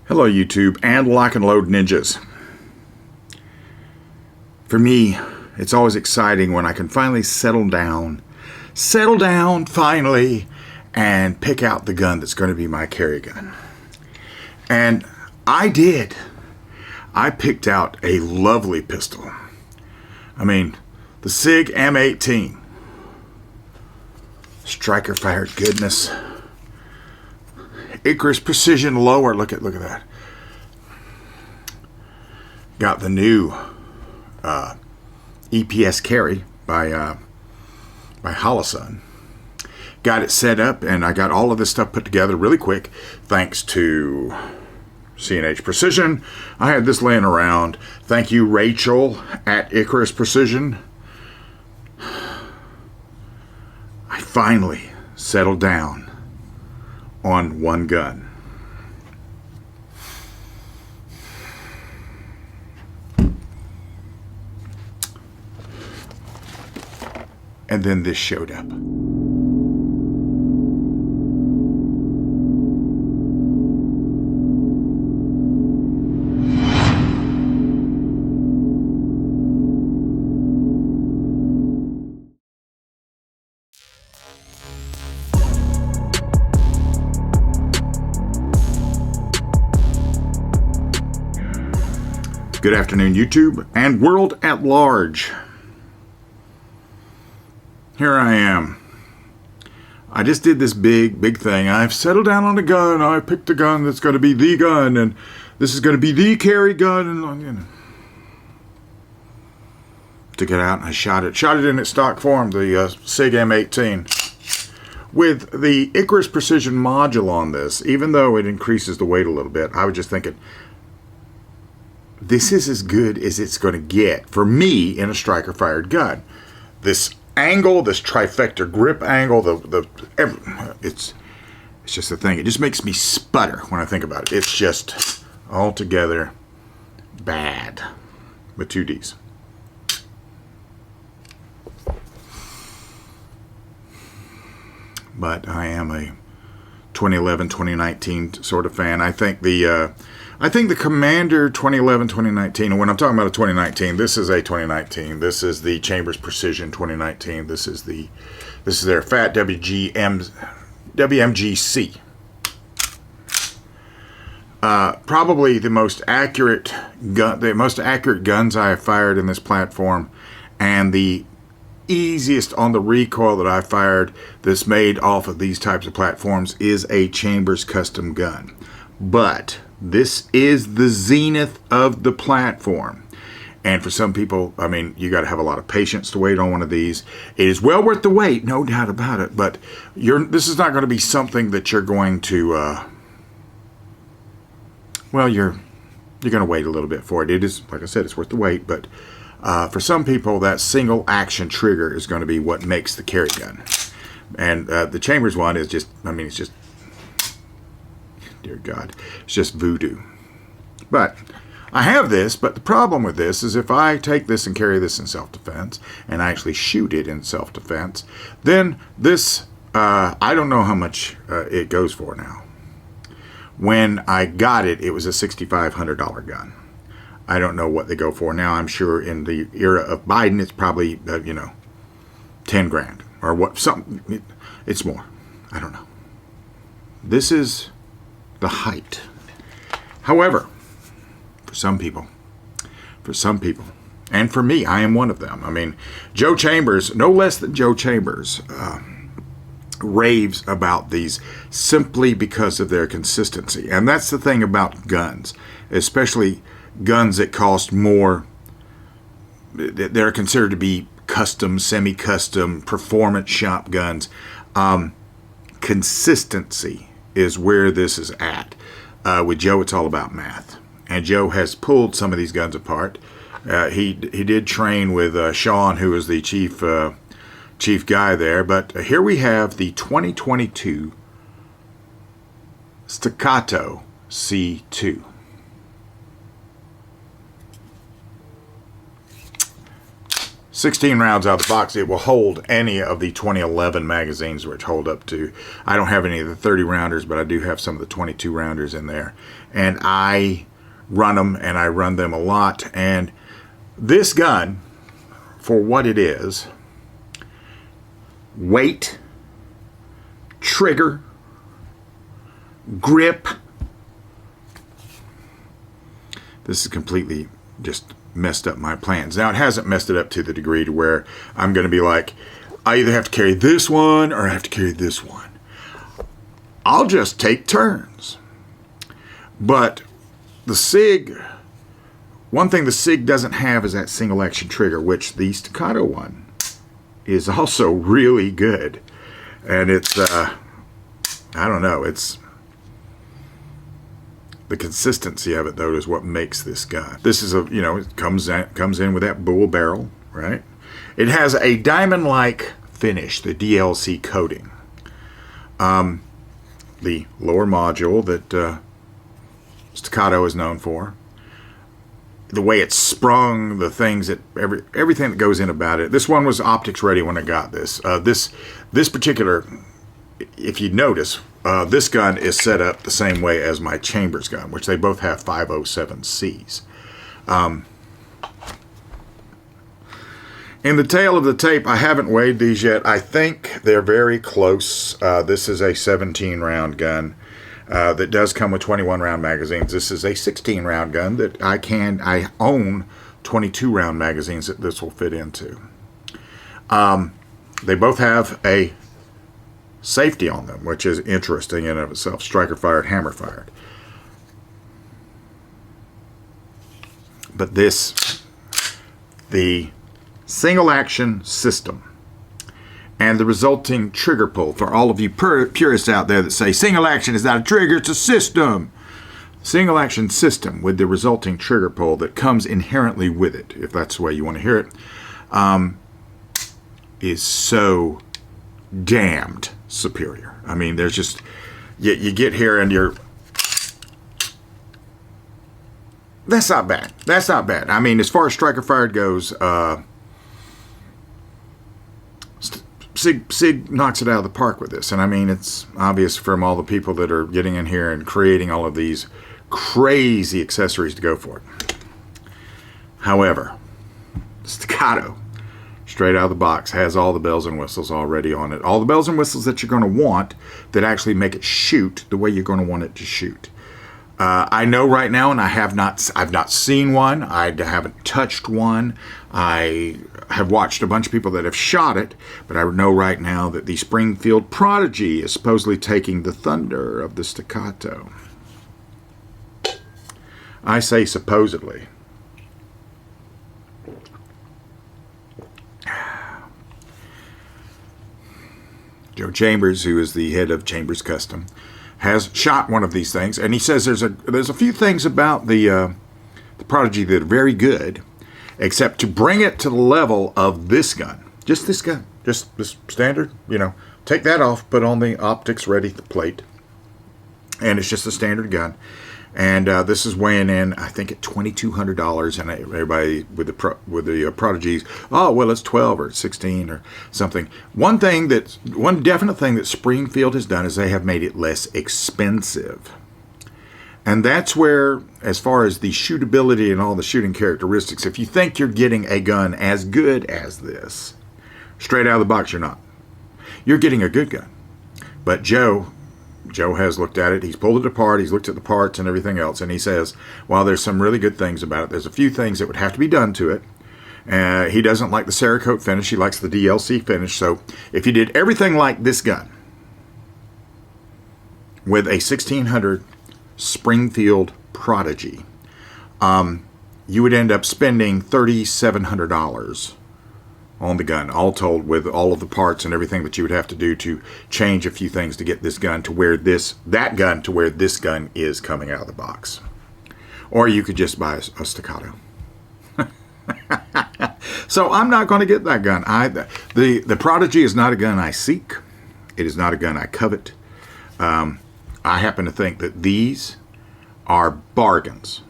Hello YouTube and lock and load ninjas. For me, it's always exciting when I can finally settle down finally, and pick out the gun that's going to be my carry gun. And I did. I picked out a lovely pistol. I mean, the Sig M18. Striker fired goodness. Icarus Precision lower. Look at that. Got the new EPS carry by Holosun. Got it set up, and I got all of this stuff put together really quick thanks to C&H Precision. I had this laying around. Thank you, Rachel at Icarus Precision. I finally settled down on one gun. And then this showed up. Good afternoon, YouTube and world at large. Here I am. I just did this big thing. I've settled down on a gun. I picked a gun that's going to be the gun, and this is going to be the carry gun. And you know, took it out and I shot it in its stock form, the Sig M18, with the Icarus Precision module on this. Even though it increases the weight a little bit, I was just thinking, this is as good as it's going to get for me in a striker fired gun. This angle, this trifecta grip angle, it's just a thing. It just makes me sputter when I think about it. It's just altogether bad with 2 Ds. But I am a 2011, 2019 sort of fan. I think the Commander 2011, 2019, and when I'm talking about a 2019, this is a 2019. This is the Chambers Precision 2019. This is their Fat WMGC. Probably the most accurate guns I have fired in this platform, and the easiest on the recoil that I fired that's made off of these types of platforms is a Chambers custom gun. But this is the zenith of the platform. And for some people, I mean, you got to have a lot of patience to wait on one of these. It is well worth the wait, no doubt about it. But this is not going to be something that you're going to, you're going to wait a little bit for it. It is, like I said, it's worth the wait. But for some people, that single action trigger is going to be what makes the carry gun. And the Chambers one is just, I mean, it's just, dear God, it's just voodoo. But I have this, but the problem with this is if I take this and carry this in self-defense, and I actually shoot it in self-defense, then this, I don't know how much it goes for now. When I got it, it was a $6,500 gun. I don't know what they go for now. I'm sure in the era of Biden, it's probably, 10 grand or what, something, it's more. I don't know. This is the height. However, for some people, and for me, I am one of them. I mean, Joe Chambers, no less than Joe Chambers, raves about these simply because of their consistency. And that's the thing about guns, especially guns that cost more. They're considered to be custom, semi-custom, performance shop guns. Consistency is where this is at. With Joe, it's all about math. And Joe has pulled some of these guns apart. He did train with Sean, who was the chief guy there. But here we have the 2022 Staccato C2. 16 rounds out of the box. It will hold any of the 2011 magazines, which hold up to, I don't have any of the 30 rounders, but I do have some of the 22 rounders in there. And I run them, and I run them a lot. And this gun, for what it is, weight, trigger, grip, this is completely just messed up my plans. Now, it hasn't messed it up to the degree to where I'm going to be like, I either have to carry this one or I have to carry this one. I'll just take turns. But the Sig, one thing the Sig doesn't have is that single action trigger, which the Staccato one is also really good. And it's, I don't know, it's, the consistency of it, though, is what makes this gun. This is a, you know, it comes in with that bull barrel, right? It has a diamond-like finish, the DLC coating. The lower module that Staccato is known for. The way it's sprung, the things that, everything that goes in about it. This one was optics ready when I got this. This particular, if you notice, this gun is set up the same way as my Chambers gun, which they both have 507Cs. In the tail of the tape, I haven't weighed these yet. I think they're very close. This is a 17-round gun that does come with 21-round magazines. This is a 16-round gun that I own 22-round magazines that this will fit into. They both have a safety on them, which is interesting in and of itself. Striker fired, hammer fired. But this, the single action system and the resulting trigger pull, for all of you purists out there that say single action is not a trigger, it's a system. Single action system with the resulting trigger pull that comes inherently with it, if that's the way you want to hear it, is so damned superior. I mean, there's just, you get here and you're, that's not bad. That's not bad. I mean, as far as striker fired goes, Sig knocks it out of the park with this. And I mean, it's obvious from all the people that are getting in here and creating all of these crazy accessories to go for it. However, Staccato, straight out of the box, has all the bells and whistles already on it. All the bells and whistles that you're going to want that actually make it shoot the way you're going to want it to shoot. I know right now, and I've not seen one. I haven't touched one. I have watched a bunch of people that have shot it, but I know right now that the Springfield Prodigy is supposedly taking the thunder of the Staccato. I say supposedly. Joe Chambers, who is the head of Chambers Custom, has shot one of these things, and he says there's a few things about the Prodigy that are very good, except to bring it to the level of this gun. Just this gun. Just this standard, you know. Take that off, put on the optics ready plate, and it's just a standard gun. And this is weighing in, I think, at $2,200, and everybody with the Prodigies, oh well, it's 12 or 16 or something. One definite thing that Springfield has done is they have made it less expensive, and that's where, as far as the shootability and all the shooting characteristics, if you think you're getting a gun as good as this, straight out of the box, you're not. You're getting a good gun, but Joe has looked at it, he's pulled it apart, he's looked at the parts and everything else, and he says, while there's some really good things about it, there's a few things that would have to be done to it. He doesn't like the Cerakote finish, he likes the DLC finish, so if you did everything like this gun, with a 1600 Springfield Prodigy, you would end up spending $3,700 on the gun, all told, with all of the parts and everything that you would have to do to change a few things to get this gun to where this gun is coming out of the box. Or you could just buy a Staccato. So I'm not going to get that gun. The Prodigy is not a gun I seek. It is not a gun I covet. I happen to think that these are bargains.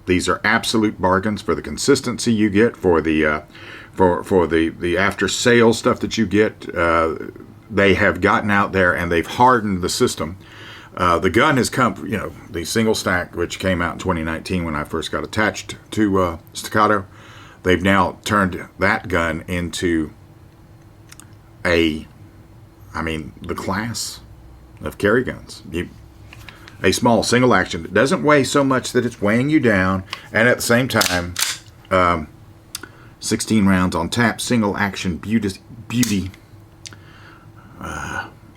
These are absolute bargains for the consistency you get, for the for the after sale stuff that you get. They have gotten out there and they've hardened the system. The gun has come, the single stack, which came out in 2019 when I first got attached to Staccato. They've now turned that gun into the class of carry guns. A small single action that doesn't weigh so much that it's weighing you down, and at the same time, 16 rounds on tap, single action beauty,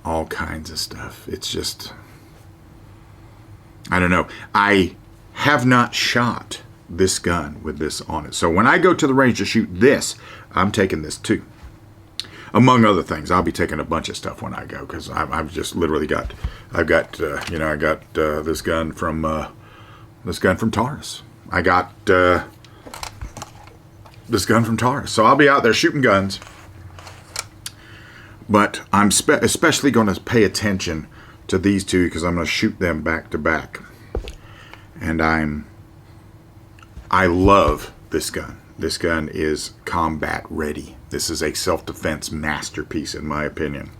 all kinds of stuff. It's just, I don't know. I have not shot this gun with this on it. So when I go to the range to shoot this, I'm taking this too. Among other things, I'll be taking a bunch of stuff when I go, because I've just literally got this gun from Taurus. I got this gun from Taurus. So I'll be out there shooting guns. But I'm especially going to pay attention to these two because I'm going to shoot them back to back. And I love this gun. This gun is combat ready. This is a self-defense masterpiece in my opinion.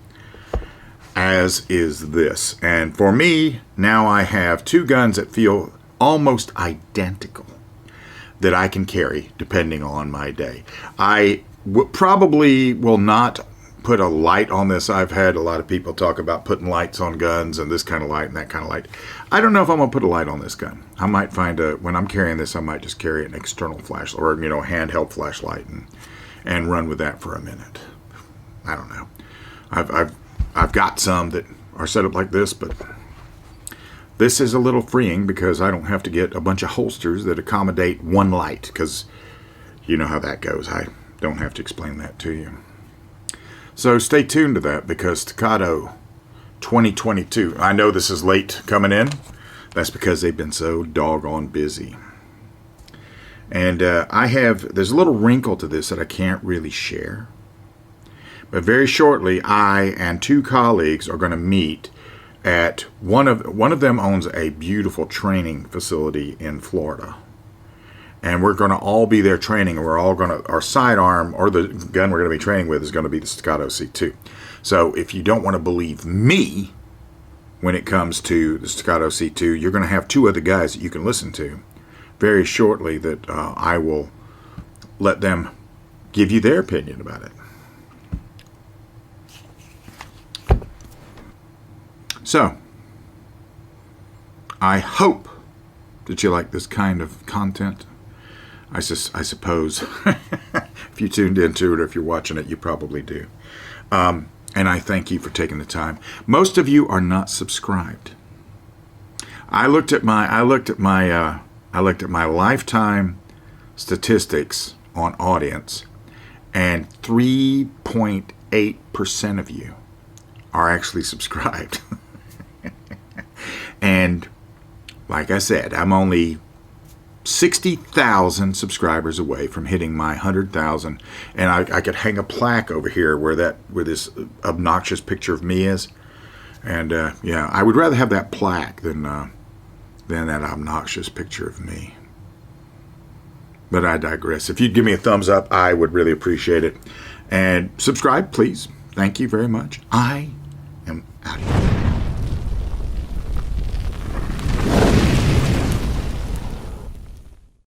As is this. And for me, now I have two guns that feel almost identical that I can carry depending on my day. I probably will not put a light on this. I've had a lot of people talk about putting lights on guns and this kind of light and that kind of light. I don't know if I'm going to put a light on this gun. I might find when I'm carrying this, I might just carry an external flashlight or, handheld flashlight and run with that for a minute. I don't know. I've got some that are set up like this, but this is a little freeing because I don't have to get a bunch of holsters that accommodate one light, because you know how that goes. I don't have to explain that to you. So stay tuned to that, because Staccato 2022, I know this is late coming in. That's because they've been so doggone busy. And there's a little wrinkle to this that I can't really share. But very shortly, I and two colleagues are going to meet at one of them owns a beautiful training facility in Florida. And we're going to all be there training, and our sidearm, or the gun we're going to be training with, is going to be the Staccato C2. So if you don't want to believe me when it comes to the Staccato C2, you're going to have two other guys that you can listen to very shortly that I will let them give you their opinion about it. So, I hope that you like this kind of content. I suppose if you tuned into it or if you're watching it, you probably do. And I thank you for taking the time. Most of you are not subscribed. I looked at my lifetime statistics on audience, and 3.8% of you are actually subscribed. And like I said, I'm only 60,000 subscribers away from hitting my 100,000, and I could hang a plaque over here where this obnoxious picture of me is. And I would rather have that plaque than that obnoxious picture of me. But I digress. If you'd give me a thumbs up, I would really appreciate it. And subscribe, please. Thank you very much. I am out of here.